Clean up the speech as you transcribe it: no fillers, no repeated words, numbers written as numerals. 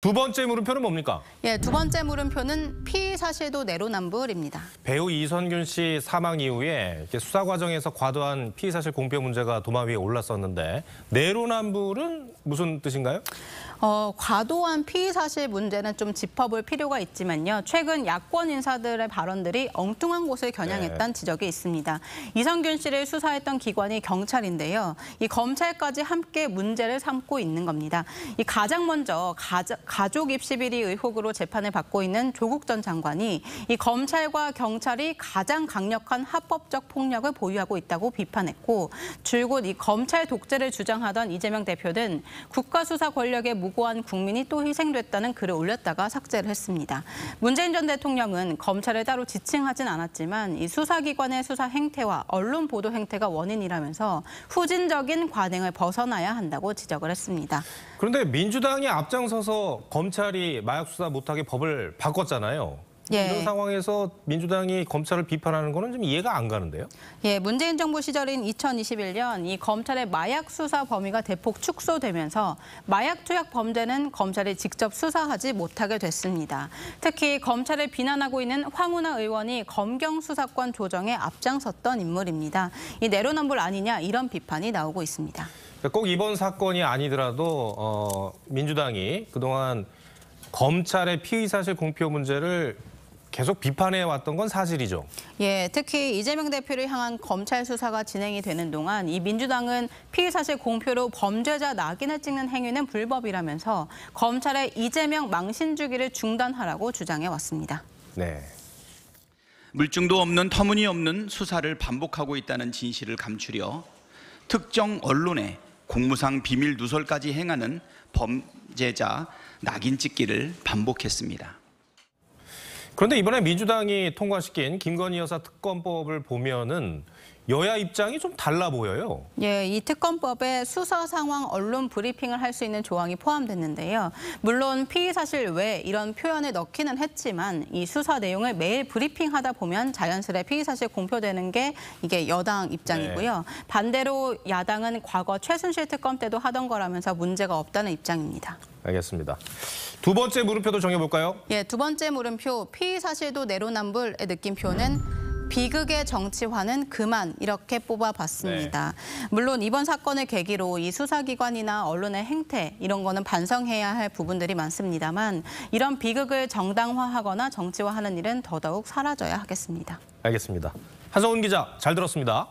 두 번째 물음표는 뭡니까? 예, 두 번째 물음표는 피의 사실도 내로남불입니다. 배우 이선균 씨 사망 이후에 수사 과정에서 과도한 피의 사실 공표 문제가 도마 위에 올랐었는데 내로남불은 무슨 뜻인가요? 과도한 피의 사실 문제는 좀 짚어볼 필요가 있지만요. 최근 야권 인사들의 발언들이 엉뚱한 곳을 겨냥했다는 지적이 있습니다. 이선균 씨를 수사했던 기관이 경찰인데요. 이 검찰까지 함께 문제를 삼고 있는 겁니다. 이 가장 먼저 가족 입시 비리 의혹으로 재판을 받고 있는 조국 전 장관이 이 검찰과 경찰이 가장 강력한 합법적 폭력을 보유하고 있다고 비판했고, 줄곧 이 검찰 독재를 주장하던 이재명 대표는 국가수사 권력의 무고한 국민이 또 희생됐다는 글을 올렸다가 삭제를 했습니다. 문재인 전 대통령은 검찰을 따로 지칭하진 않았지만 이 수사기관의 수사 행태와 언론 보도 행태가 원인이라면서 후진적인 관행을 벗어나야 한다고 지적을 했습니다. 그런데 민주당이 앞장서서 검찰이 마약 수사 못하게 법을 바꿨잖아요. 예. 이런 상황에서 민주당이 검찰을 비판하는 거는 좀 이해가 안 가는데요. 예, 문재인 정부 시절인 2021년 이 검찰의 마약 수사 범위가 대폭 축소되면서 마약 투약 범죄는 검찰이 직접 수사하지 못하게 됐습니다. 특히 검찰을 비난하고 있는 황운하 의원이 검경 수사권 조정에 앞장섰던 인물입니다. 이 내로남불 아니냐 이런 비판이 나오고 있습니다. 꼭 이번 사건이 아니더라도 민주당이 그동안 검찰의 피의 사실 공표 문제를 계속 비판해왔던 건 사실이죠. 예, 특히 이재명 대표를 향한 검찰 수사가 진행이 되는 동안 이 민주당은 피의 사실 공표로 범죄자 낙인을 찍는 행위는 불법이라면서 검찰의 이재명 망신 주기를 중단하라고 주장해왔습니다. 네. 물증도 없는 터무니없는 수사를 반복하고 있다는 진실을 감추려 특정 언론에 공무상 비밀 누설까지 행하는 범죄자 낙인 찍기를 반복했습니다. 그런데 이번에 민주당이 통과시킨 김건희 여사 특검법을 보면은 여야 입장이 좀 달라 보여요. 예, 이 특검법에 수사 상황 언론 브리핑을 할 수 있는 조항이 포함됐는데요. 물론 피의 사실 외 이런 표현을 넣기는 했지만 이 수사 내용을 매일 브리핑하다 보면 자연스레 피의 사실 공표되는 게 이게 여당 입장이고요. 네. 반대로 야당은 과거 최순실 특검 때도 하던 거라면서 문제가 없다는 입장입니다. 알겠습니다. 두 번째 물음표도 정해볼까요? 예, 두 번째 물음표 피의 사실도 내로남불의 느낌표는 비극의 정치화는 그만 이렇게 뽑아봤습니다. 네. 물론 이번 사건을 계기로 이 수사기관이나 언론의 행태 이런 거는 반성해야 할 부분들이 많습니다만 이런 비극을 정당화하거나 정치화하는 일은 더더욱 사라져야 하겠습니다. 알겠습니다. 한성훈 기자 잘 들었습니다.